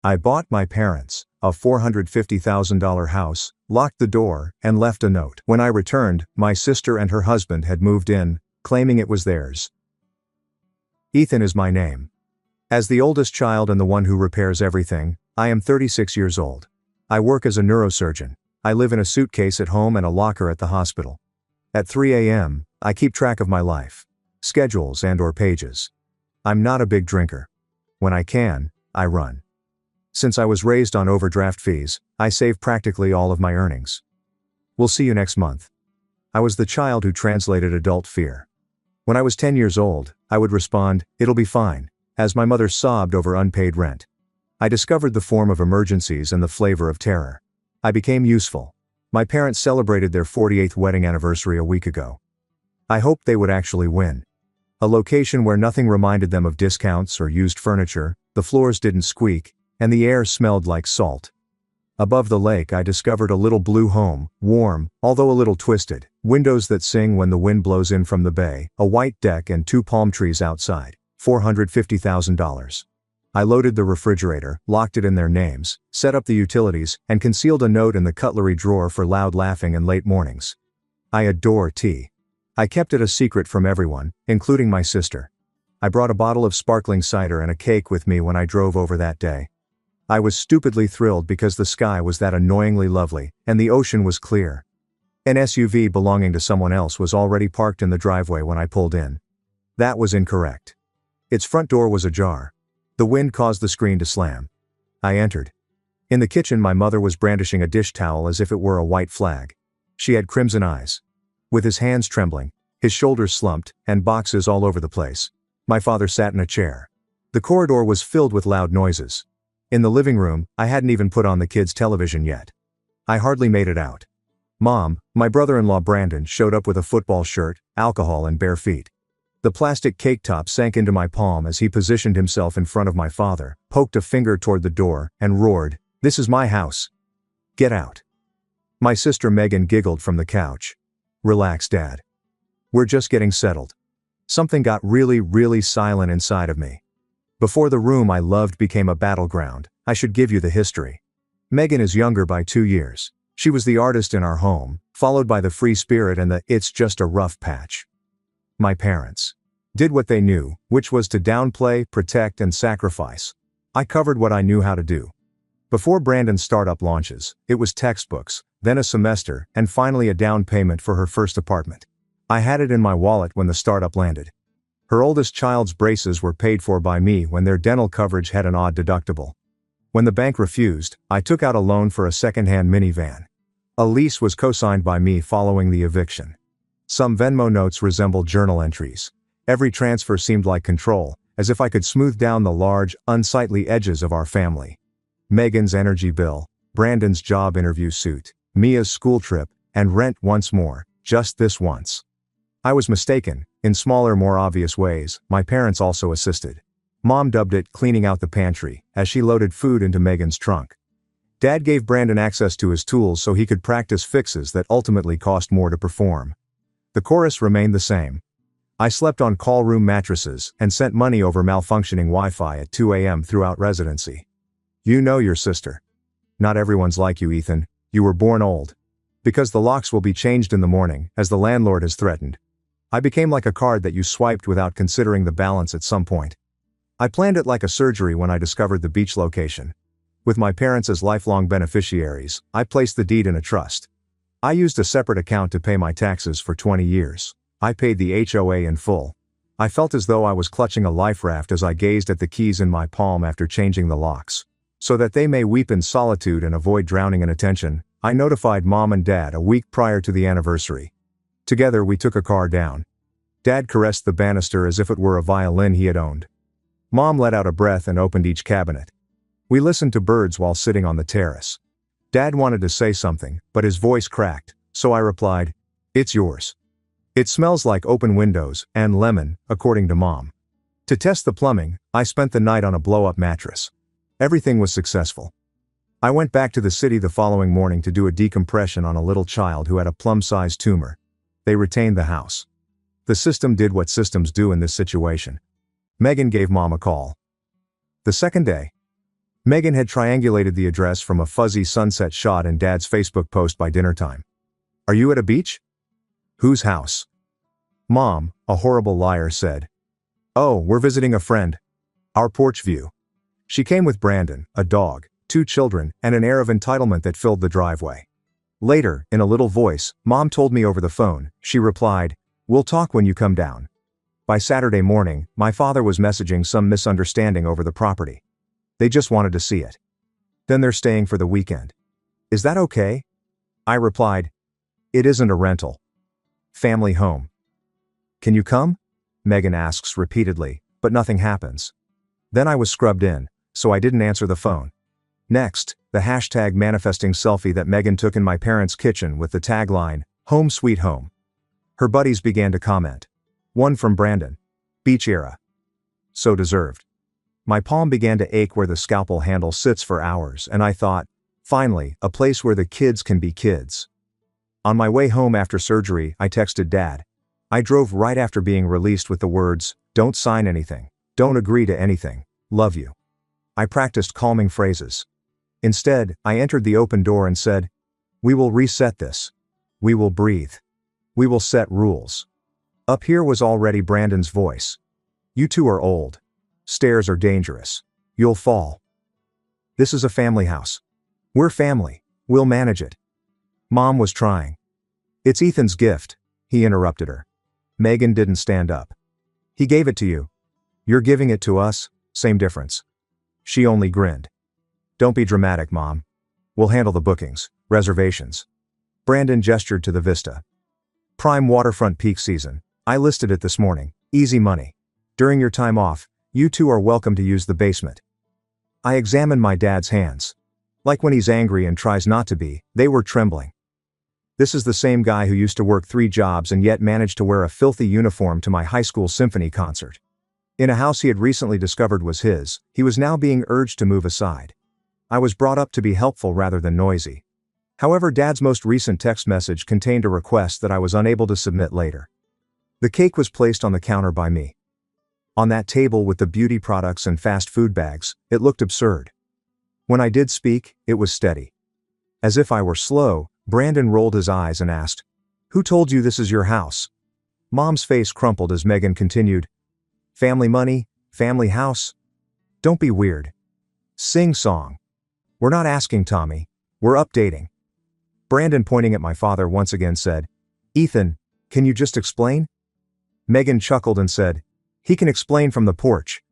I bought my parents a $450,000 house, locked the door, and left a note. When I returned, my sister and her husband had moved in, claiming it was theirs. Ethan is my name. As the oldest child and the one who repairs everything, I am 36 years old. I work as a neurosurgeon. I live in a suitcase at home and a locker at the hospital. At 3 a.m., I keep track of my life, schedules and/or pages. I'm not a big drinker. When I can, I run. Since I was raised on overdraft fees, I save practically all of my earnings. We'll see you next month. I was the child who translated adult fear. When I was 10 years old, I would respond, "It'll be fine," as my mother sobbed over unpaid rent. I discovered the form of emergencies and the flavor of terror. I became useful. My parents celebrated their 48th wedding anniversary a week ago. I hoped they would actually win. A location where nothing reminded them of discounts or used furniture, the floors didn't squeak, and the air smelled like salt. Above the lake I discovered a little blue home, warm, although a little twisted, windows that sing when the wind blows in from the bay, a white deck and 2 palm trees outside, $450,000. I loaded the refrigerator, locked it in their names, set up the utilities, and concealed a note in the cutlery drawer for loud laughing and late mornings. I adore tea. I kept it a secret from everyone, including my sister. I brought a bottle of sparkling cider and a cake with me when I drove over that day. I was stupidly thrilled because the sky was that annoyingly lovely, and the ocean was clear. An SUV belonging to someone else was already parked in the driveway when I pulled in. That was incorrect. Its front door was ajar. The wind caused the screen to slam. I entered. In the kitchen my mother was brandishing a dish towel as if it were a white flag. She had crimson eyes. With his hands trembling, his shoulders slumped, and boxes all over the place, my father sat in a chair. The corridor was filled with loud noises. In the living room, I hadn't even put on the kids' television yet. I hardly made it out. Mom, my brother-in-law Brandon, showed up with a football shirt, alcohol and bare feet. The plastic cake top sank into my palm as he positioned himself in front of my father, poked a finger toward the door, and roared, "This is my house. Get out." My sister Megan giggled from the couch. "Relax, Dad. We're just getting settled." Something got really silent inside of me. Before the room I loved became a battleground, I should give you the history. Megan is younger by 2 years. She was the artist in our home, followed by the free spirit and the "it's just a rough patch." My parents did what they knew, which was to downplay, protect, and sacrifice. I covered what I knew how to do. Before Brandon's startup launches, it was textbooks, then a semester, and finally a down payment for her first apartment. I had it in my wallet when the startup landed. Her oldest child's braces were paid for by me when their dental coverage had an odd deductible. When the bank refused, I took out a loan for a second-hand minivan. A lease was co-signed by me following the eviction. Some Venmo notes resembled journal entries. Every transfer seemed like control, as if I could smooth down the large, unsightly edges of our family. Megan's energy bill, Brandon's job interview suit, Mia's school trip, and rent once more, just this once. I was mistaken. In smaller, more obvious ways, my parents also assisted. Mom dubbed it cleaning out the pantry, as she loaded food into Megan's trunk. Dad gave Brandon access to his tools so he could practice fixes that ultimately cost more to perform. The chorus remained the same. I slept on call room mattresses and sent money over malfunctioning Wi-Fi at 2 a.m. throughout residency. You know your sister. Not everyone's like you, Ethan. You were born old. Because the locks will be changed in the morning, as the landlord has threatened. I became like a card that you swiped without considering the balance at some point. I planned it like a surgery when I discovered the beach location. With my parents as lifelong beneficiaries, I placed the deed in a trust. I used a separate account to pay my taxes for 20 years. I paid the HOA in full. I felt as though I was clutching a life raft as I gazed at the keys in my palm after changing the locks. So that they may weep in solitude and avoid drowning in attention, I notified Mom and Dad a week prior to the anniversary. Together we took a car down. Dad caressed the banister as if it were a violin he had owned. Mom let out a breath and opened each cabinet. We listened to birds while sitting on the terrace. Dad wanted to say something, but his voice cracked, so I replied, "It's yours. It smells like open windows and lemon," according to Mom. To test the plumbing, I spent the night on a blow-up mattress. Everything was successful. I went back to the city the following morning to do a decompression on a little child who had a plum-sized tumor. They retained the house. The system did what systems do in this situation. Megan gave Mom a call. The second day. Megan had triangulated the address from a fuzzy sunset shot in Dad's Facebook post by dinner time. Are you at a beach? Whose house? Mom, a horrible liar, said. Oh, we're visiting a friend. Our porch view. She came with Brandon, a dog, 2 children, and an air of entitlement that filled the driveway. Later, in a little voice, Mom told me over the phone. She replied, "We'll talk when you come down." By Saturday morning, my father was messaging some misunderstanding over the property. They just wanted to see it. Then they're staying for the weekend. Is that okay? I replied, it isn't a rental. Family home. Can you come? Megan asks repeatedly, but nothing happens. Then I was scrubbed in, so I didn't answer the phone. Next, the hashtag manifesting selfie that Megan took in my parents' kitchen with the tagline, "Home Sweet Home." Her buddies began to comment. One from Brandon. Beach era. So deserved. My palm began to ache where the scalpel handle sits for hours, and I thought, finally, a place where the kids can be kids. On my way home after surgery, I texted Dad. I drove right after being released with the words, "Don't sign anything. Don't agree to anything. Love you." I practiced calming phrases. Instead, I entered the open door and said, "We will reset this. We will breathe. We will set rules." Up here was already Brandon's voice. "You two are old. Stairs are dangerous. You'll fall. This is a family house. We're family. We'll manage it." Mom was trying. "It's Ethan's gift," he interrupted her. Megan didn't stand up. "He gave it to you. You're giving it to us, same difference." She only grinned. "Don't be dramatic, Mom. We'll handle the bookings, reservations." Brandon gestured to the vista. "Prime waterfront peak season. I listed it this morning. Easy money. During your time off, you two are welcome to use the basement." I examined my dad's hands. Like when he's angry and tries not to be, they were trembling. This is the same guy who used to work 3 jobs and yet managed to wear a filthy uniform to my high school symphony concert. In a house he had recently discovered was his, he was now being urged to move aside. I was brought up to be helpful rather than noisy. However, Dad's most recent text message contained a request that I was unable to submit later. The cake was placed on the counter by me. On that table with the beauty products and fast food bags, it looked absurd. When I did speak, it was steady. As if I were slow, Brandon rolled his eyes and asked, "Who told you this is your house?" Mom's face crumpled as Megan continued, "Family money, family house. Don't be weird. Sing song. We're not asking Tommy, we're updating." Brandon, pointing at my father once again, said, "Ethan, can you just explain?" Megan chuckled and said, "He can explain from the porch."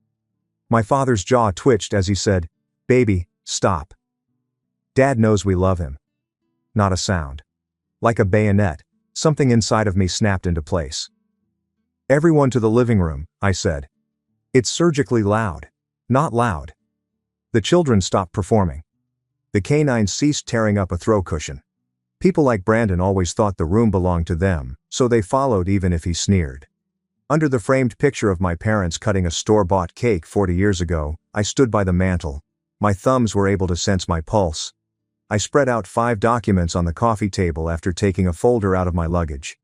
My father's jaw twitched as he said, "Baby, stop. Dad knows we love him." Not a sound. Like a bayonet, something inside of me snapped into place. "Everyone to the living room," I said. "It's surgically loud. Not loud." The children stopped performing. The canines ceased tearing up a throw cushion. People like Brandon always thought the room belonged to them, so they followed even if he sneered. Under the framed picture of my parents cutting a store-bought cake 40 years ago, I stood by the mantel. My thumbs were able to sense my pulse. I spread out 5 documents on the coffee table after taking a folder out of my luggage.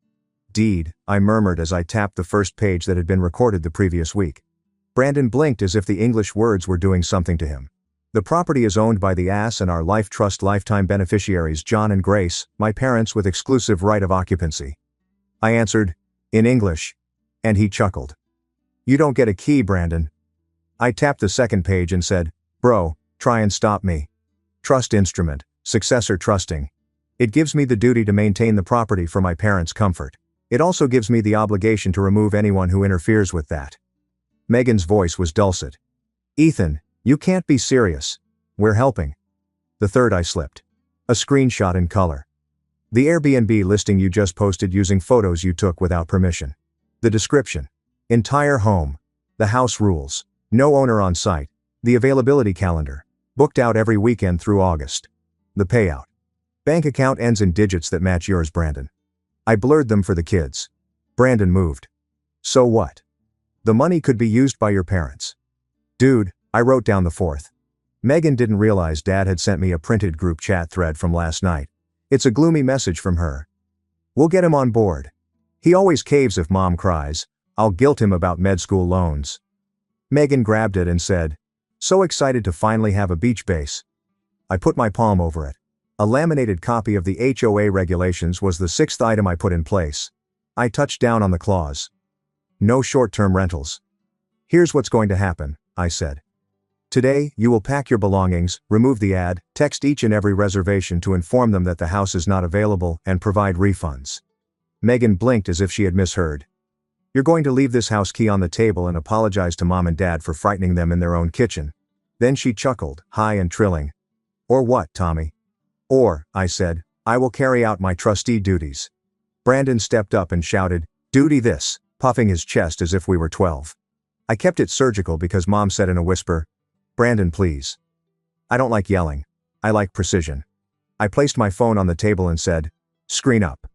"Deed," I murmured as I tapped the first page that had been recorded the previous week. Brandon blinked as if the English words were doing something to him. "The property is owned by the ass and our life trust lifetime beneficiaries John and Grace, my parents with exclusive right of occupancy." I answered, in English, and he chuckled. "You don't get a key, Brandon." I tapped the second page and said, "Bro, try and stop me. Trust instrument, successor trusting. It gives me the duty to maintain the property for my parents' comfort. It also gives me the obligation to remove anyone who interferes with that." Megan's voice was dulcet. "Ethan, you can't be serious. We're helping." The third I slipped. A screenshot in color. "The Airbnb listing you just posted using photos you took without permission." The description. "Entire home. The house rules. No owner on site. The availability calendar. Booked out every weekend through August. The payout. Bank account ends in digits that match yours, Brandon." I blurred them for the kids. Brandon moved. "So what? The money could be used by your parents." "Dude," I wrote down the fourth. Megan didn't realize Dad had sent me a printed group chat thread from last night. It's a gloomy message from her. "We'll get him on board. He always caves if Mom cries. I'll guilt him about med school loans." Megan grabbed it and said, So excited to finally have a beach base. I put my palm over it. A laminated copy of the HOA regulations was the 6th item I put in place. I touched down on the clause. No short-term rentals. Here's what's going to happen, I said. Today, you will pack your belongings, remove the ad, text each and every reservation to inform them that the house is not available, and provide refunds. Megan blinked as if she had misheard. You're going to leave this house key on the table and apologize to Mom and Dad for frightening them in their own kitchen. Then she chuckled, high and trilling. Or what, Tommy? Or, I said, I will carry out my trustee duties. Brandon stepped up and shouted, duty this, puffing his chest as if we were 12. I kept it surgical because Mom said in a whisper, Brandon, please. I don't like yelling. I like precision. I placed my phone on the table and said, screen up.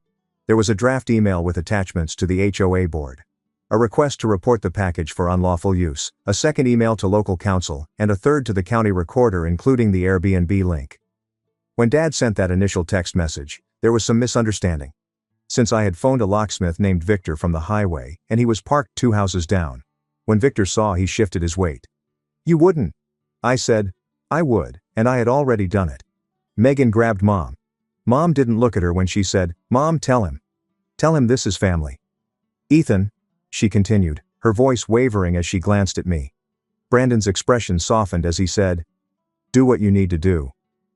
There was a draft email with attachments to the HOA board. A request to report the package for unlawful use, a second email to local council, and a third to the county recorder including the Airbnb link. When Dad sent that initial text message, there was some misunderstanding. Since I had phoned a locksmith named Victor from the highway, and he was parked 2 houses down. When Victor saw, he shifted his weight. You wouldn't. I said, I would, and I had already done it. Megan grabbed Mom. Mom didn't look at her when she said, Mom, tell him. Tell him this is family. Ethan, she continued, her voice wavering as she glanced at me. Brandon's expression softened as he said, do what you need to do.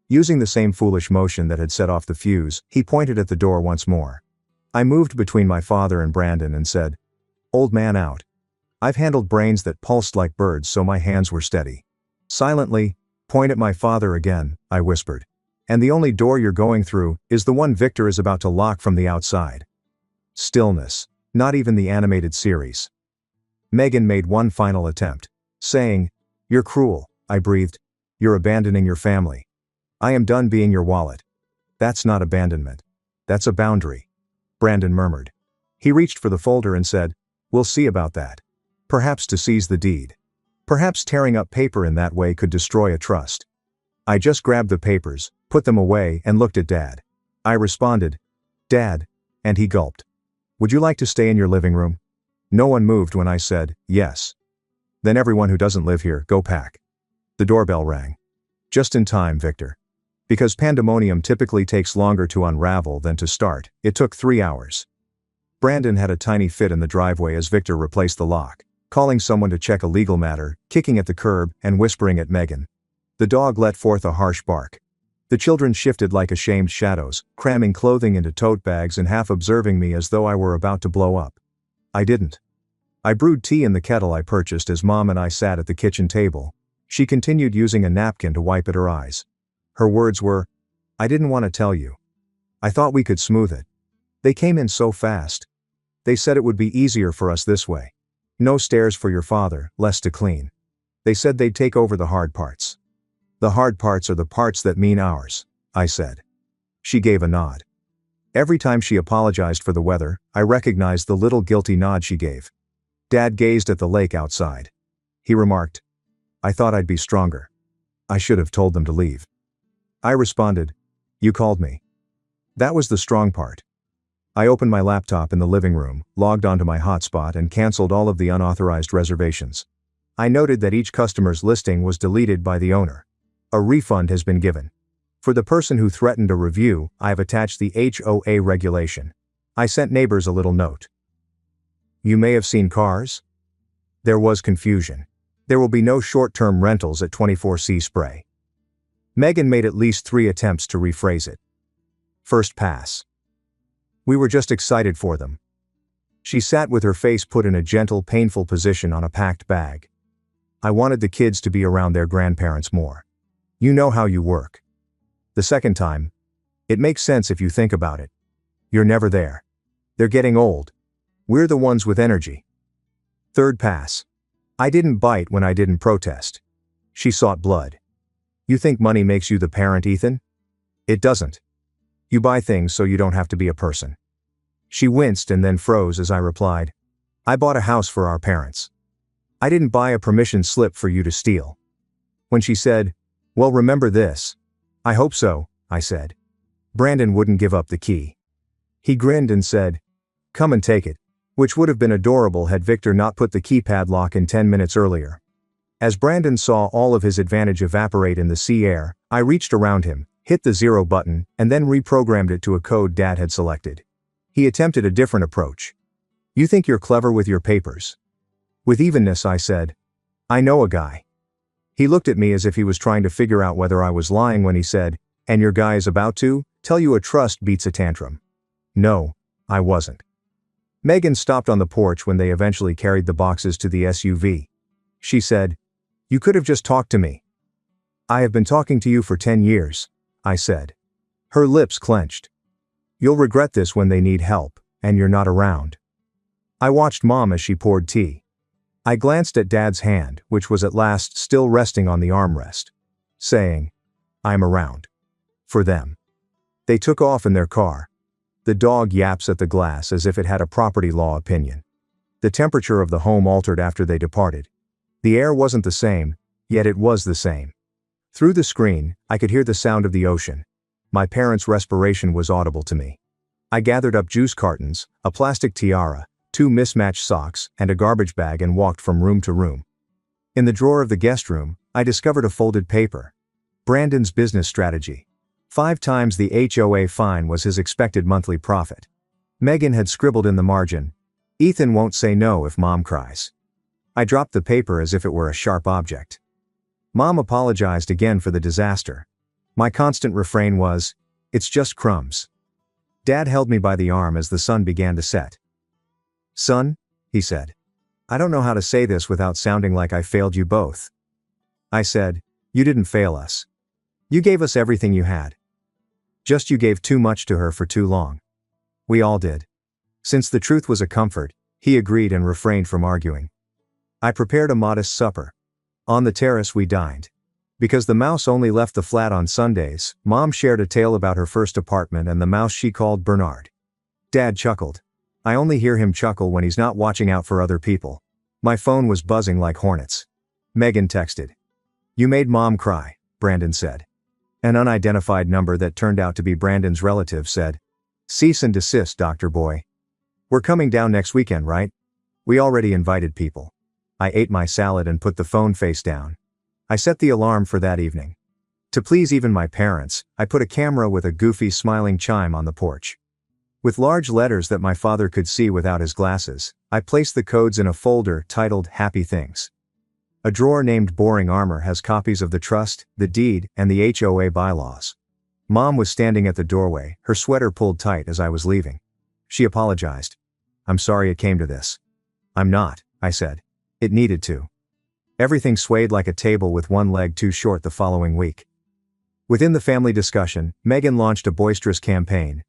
Using the same foolish motion that had set off the fuse, he pointed at the door once more. I moved between my father and Brandon and said, old man out. I've handled brains that pulsed like birds so my hands were steady. Silently, point at my father again, I whispered. And the only door you're going through is the one Victor is about to lock from the outside. Stillness. Not even the animated series. Megan made one final attempt. Saying, you're cruel, I breathed. You're abandoning your family. I am done being your wallet. That's not abandonment. That's a boundary. Brandon murmured. He reached for the folder and said, we'll see about that. Perhaps to seize the deed. Perhaps tearing up paper in that way could destroy a trust. I just grabbed the papers, put them away, and looked at Dad. I responded, Dad, and he gulped. Would you like to stay in your living room? No one moved when I said, yes. Then everyone who doesn't live here, go pack. The doorbell rang. Just in time, Victor. Because pandemonium typically takes longer to unravel than to start, it took 3 hours. Brandon had a tiny fit in the driveway as Victor replaced the lock, calling someone to check a legal matter, kicking at the curb, and whispering at Megan. The dog let forth a harsh bark. The children shifted like ashamed shadows, cramming clothing into tote bags and half observing me as though I were about to blow up. I didn't. I brewed tea in the kettle I purchased as Mom and I sat at the kitchen table. She continued using a napkin to wipe at her eyes. Her words were, I didn't want to tell you. I thought we could smooth it. They came in so fast. They said it would be easier for us this way. No stairs for your father, less to clean. They said they'd take over the hard parts. The hard parts are the parts that mean ours, I said. She gave a nod. Every time she apologized for the weather, I recognized the little guilty nod she gave. Dad gazed at the lake outside. He remarked, I thought I'd be stronger. I should have told them to leave. I responded, you called me. That was the strong part. I opened my laptop in the living room, logged onto my hotspot and canceled all of the unauthorized reservations. I noted that each customer's listing was deleted by the owner. A refund has been given. For the person who threatened a review, I have attached the HOA regulation. I sent neighbors a little note. You may have seen cars? There was confusion. There will be no short-term rentals at 24C Spray. Megan made at least 3 attempts to rephrase it. First pass. We were just excited for them. She sat with her face put in a gentle, painful position on a packed bag. I wanted the kids to be around their grandparents more. You know how you work. The second time, it makes sense if you think about it. You're never there. They're getting old. We're the ones with energy. Third pass. I didn't bite when I didn't protest. She sought blood. You think money makes you the parent, Ethan? It doesn't. You buy things so you don't have to be a person. She winced and then froze as I replied, I bought a house for our parents. I didn't buy a permission slip for you to steal. When she said, well, remember this. I hope so, I said. Brandon wouldn't give up the key. He grinned and said, come and take it, which would have been adorable had Victor not put the keypad lock in 10 minutes earlier. As Brandon saw all of his advantage evaporate in the sea air, I reached around him, hit the 0 button, and then reprogrammed it to a code Dad had selected. He attempted a different approach. "You think you're clever with your papers?" With evenness, I said, "I know a guy." He looked at me as if he was trying to figure out whether I was lying when he said, "And your guy is about to tell you a trust beats a tantrum." No, I wasn't. Megan stopped on the porch when they eventually carried the boxes to the SUV. She said, "You could have just talked to me." "I have been talking to you for 10 years, I said. Her lips clenched. "You'll regret this when they need help, and you're not around." I watched Mom as she poured tea. I glanced at Dad's hand, which was at last still resting on the armrest, saying, "I'm around. For them." They took off in their car. The dog yaps at the glass as if it had a property law opinion. The temperature of the home altered after they departed. The air wasn't the same, yet it was the same. Through the screen, I could hear the sound of the ocean. My parents' respiration was audible to me. I gathered up juice cartons, a plastic tiara, 2 mismatched socks, and a garbage bag and walked from room to room. In the drawer of the guest room, I discovered a folded paper. Brandon's business strategy. 5 times the HOA fine was his expected monthly profit. Megan had scribbled in the margin, "Ethan won't say no if Mom cries." I dropped the paper as if it were a sharp object. Mom apologized again for the disaster. My constant refrain was, "It's just crumbs." Dad held me by the arm as the sun began to set. "Son," he said, "I don't know how to say this without sounding like I failed you both." I said, "You didn't fail us. You gave us everything you had. Just you gave too much to her for too long." We all did. Since the truth was a comfort, he agreed and refrained from arguing. I prepared a modest supper. On the terrace we dined. Because the mouse only left the flat on Sundays, Mom shared a tale about her first apartment and the mouse she called Bernard. Dad chuckled. I only hear him chuckle when he's not watching out for other people. My phone was buzzing like hornets. Megan texted. "You made Mom cry," Brandon said. An unidentified number that turned out to be Brandon's relative said, "Cease and desist, Dr. Boy. We're coming down next weekend, right?" We already invited people. I ate my salad and put the phone face down. I set the alarm for that evening. To please even my parents, I put a camera with a goofy smiling chime on the porch. With large letters that my father could see without his glasses, I placed the codes in a folder titled Happy Things. A drawer named Boring Armor has copies of the trust, the deed, and the HOA bylaws. Mom was standing at the doorway, her sweater pulled tight as I was leaving. She apologized. "I'm sorry it came to this." "I'm not," I said. "It needed to." Everything swayed like a table with one leg too short the following week. Within the family discussion, Megan launched a boisterous campaign.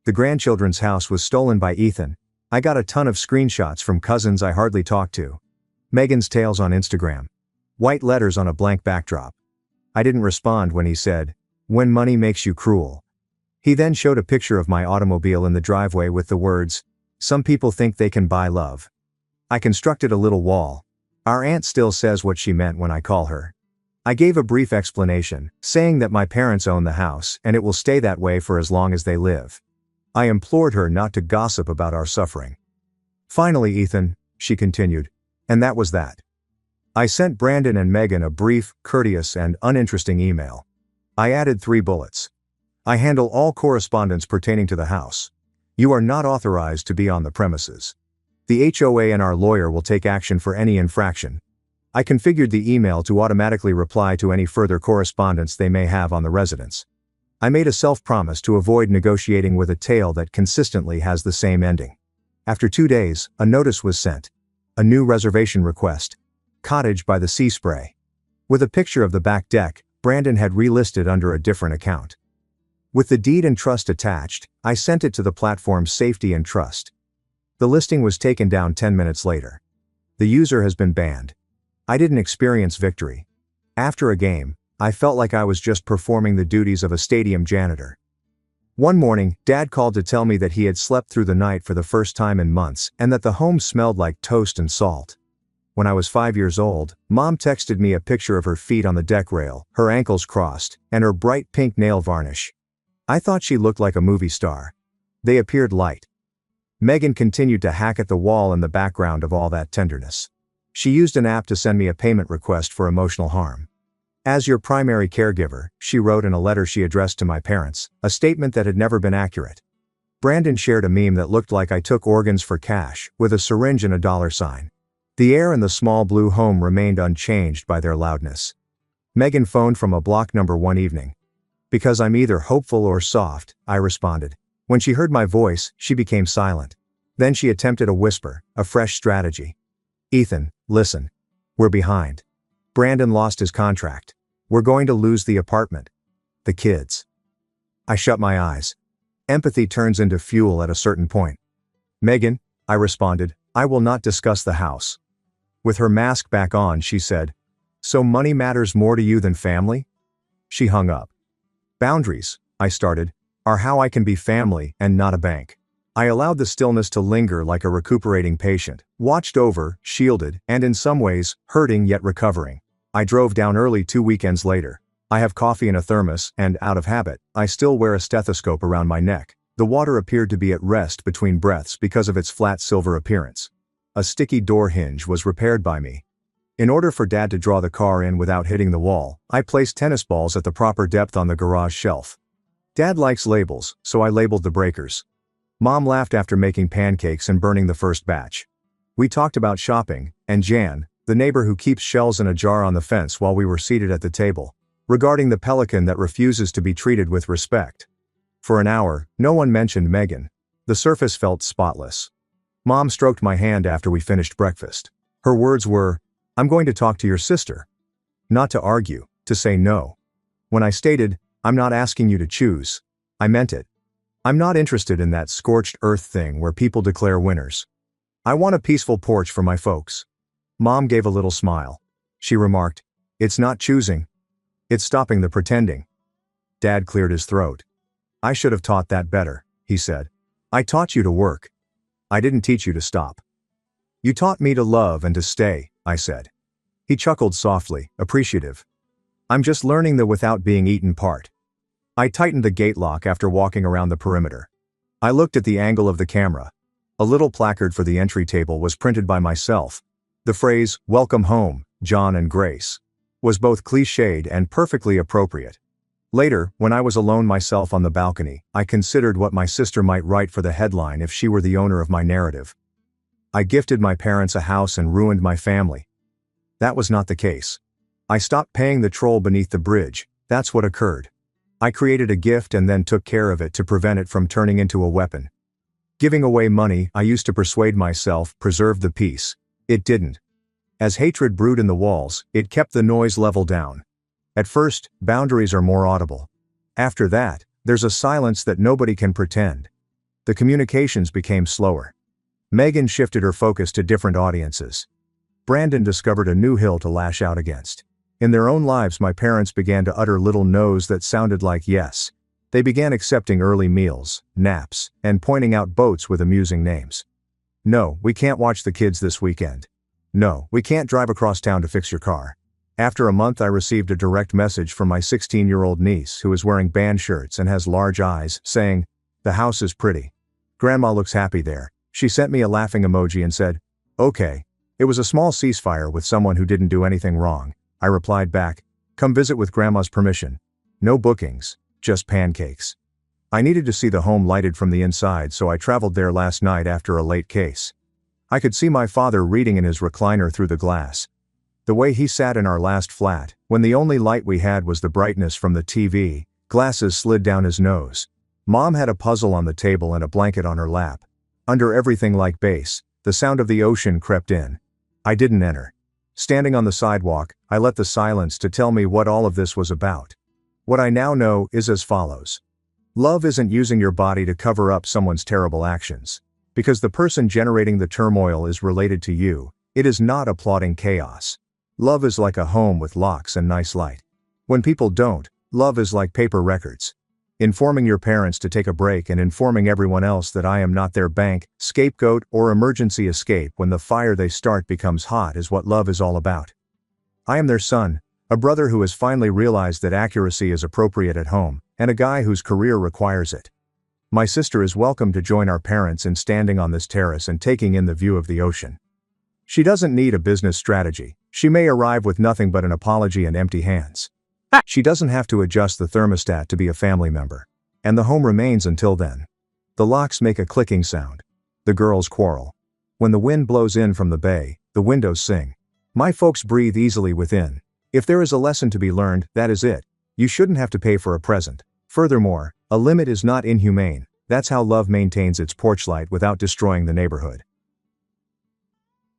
The grandchildren's house was stolen by Ethan. I got a ton of screenshots from cousins I hardly talked to. Megan's tales on Instagram. White letters on a blank backdrop. I didn't respond when he said, "When money makes you cruel." He then showed a picture of my automobile in the driveway with the words, "Some people think they can buy love." I constructed a little wall. Our aunt still says what she meant when I call her. I gave a brief explanation, saying that my parents own the house and it will stay that way for as long as they live. I implored her not to gossip about our suffering. "Finally, Ethan," she continued, and that was that. I sent Brandon and Megan a brief, courteous, and uninteresting email. I added 3 bullets. I handle all correspondence pertaining to the house. You are not authorized to be on the premises. The HOA and our lawyer will take action for any infraction. I configured the email to automatically reply to any further correspondence they may have on the residence. I made a self-promise to avoid negotiating with a tale that consistently has the same ending. After 2 days, a notice was sent. A new reservation request. Cottage by the Sea Spray. With a picture of the back deck, Brandon had relisted under a different account. With the deed and trust attached, I sent it to the platform Safety and Trust. The listing was taken down 10 minutes later. The user has been banned. I didn't experience victory. After a game, I felt like I was just performing the duties of a stadium janitor. One morning, Dad called to tell me that he had slept through the night for the first time in months and that the home smelled like toast and salt. When I was 5 years old, Mom texted me a picture of her feet on the deck rail, her ankles crossed, and her bright pink nail varnish. I thought she looked like a movie star. They appeared light. Megan continued to hack at the wall in the background of all that tenderness. She used an app to send me a payment request for emotional harm. As your primary caregiver, she wrote in a letter she addressed to my parents, a statement that had never been accurate. Brandon shared a meme that looked like I took organs for cash, with a syringe and a dollar sign. The air in the small blue home remained unchanged by their loudness. Megan phoned from a block number one evening. Because I'm either hopeful or soft, I responded. When she heard my voice, she became silent. Then she attempted a whisper, a fresh strategy. Ethan, listen. We're behind. Brandon lost his contract. We're going to lose the apartment. The kids. I shut my eyes. Empathy turns into fuel at a certain point. Megan, I responded, I will not discuss the house. With her mask back on, she said, so money matters more to you than family? She hung up. Boundaries, I started, are how I can be family and not a bank. I allowed the stillness to linger like a recuperating patient, watched over, shielded, and in some ways, hurting yet recovering. I drove down early 2 weekends later. I have coffee in a thermos, and out of habit, I still wear a stethoscope around my neck. The water appeared to be at rest between breaths because of its flat silver appearance. A sticky door hinge was repaired by me. In order for Dad to draw the car in without hitting the wall, I placed tennis balls at the proper depth on the garage shelf. Dad likes labels, so I labeled the breakers. Mom laughed after making pancakes and burning the first batch. We talked about shopping, and Jan, the neighbor who keeps shells in a jar on the fence while we were seated at the table, regarding the pelican that refuses to be treated with respect. For an hour, no one mentioned Megan. The surface felt spotless. Mom stroked my hand after we finished breakfast. Her words were, I'm going to talk to your sister. Not to argue, to say no. When I stated, I'm not asking you to choose, I meant it. I'm not interested in that scorched earth thing where people declare winners. I want a peaceful porch for my folks. Mom gave a little smile. She remarked, it's not choosing. It's stopping the pretending. Dad cleared his throat. I should have taught that better, he said. I taught you to work. I didn't teach you to stop. You taught me to love and to stay, I said. He chuckled softly, appreciative. I'm just learning the without being eaten part. I tightened the gate lock after walking around the perimeter. I looked at the angle of the camera. A little placard for the entry table was printed by myself. The phrase, welcome home, John and Grace, was both cliched and perfectly appropriate. Later, when I was alone myself on the balcony, I considered what my sister might write for the headline if she were the owner of my narrative. I gifted my parents a house and ruined my family. That was not the case. I stopped paying the troll beneath the bridge. That's what occurred. I created a gift and then took care of it to prevent it from turning into a weapon. Giving away money I used to persuade myself preserved the peace. It didn't. As hatred brewed in the walls, it kept the noise level down. At first, boundaries are more audible. After that, there's a silence that nobody can pretend. The communications became slower. Megan shifted her focus to different audiences. Brandon discovered a new hill to lash out against. In their own lives, my parents began to utter little no's that sounded like yes. They began accepting early meals, naps, and pointing out boats with amusing names. No, we can't watch the kids this weekend. No, we can't drive across town to fix your car. After a month, I received a direct message from my 16-year-old niece who is wearing band shirts and has large eyes, saying, the house is pretty. Grandma looks happy there. She sent me a laughing emoji and said, okay. It was a small ceasefire with someone who didn't do anything wrong. I replied back, come visit with Grandma's permission. No bookings, just pancakes. I needed to see the home lighted from the inside, so I traveled there last night after a late case. I could see my father reading in his recliner through the glass. The way he sat in our last flat, when the only light we had was the brightness from the TV, glasses slid down his nose. Mom had a puzzle on the table and a blanket on her lap. Under everything like bass, the sound of the ocean crept in. I didn't enter. Standing on the sidewalk, I let the silence to tell me what all of this was about. What I now know is as follows. Love isn't using your body to cover up someone's terrible actions. Because the person generating the turmoil is related to you, it is not applauding chaos. Love is like a home with locks and nice light. When people don't, love is like paper records. Informing your parents to take a break and informing everyone else that I am not their bank, scapegoat, or emergency escape when the fire they start becomes hot is what love is all about. I am their son, a brother who has finally realized that accuracy is appropriate at home, and a guy whose career requires it. My sister is welcome to join our parents in standing on this terrace and taking in the view of the ocean. She doesn't need a business strategy. She may arrive with nothing but an apology and empty hands. She doesn't have to adjust the thermostat to be a family member. And the home remains until then. The locks make a clicking sound. The girls quarrel. When the wind blows in from the bay, the windows sing. My folks breathe easily within. If there is a lesson to be learned, that is it. You shouldn't have to pay for a present. Furthermore, a limit is not inhumane. That's how love maintains its porch light without destroying the neighborhood.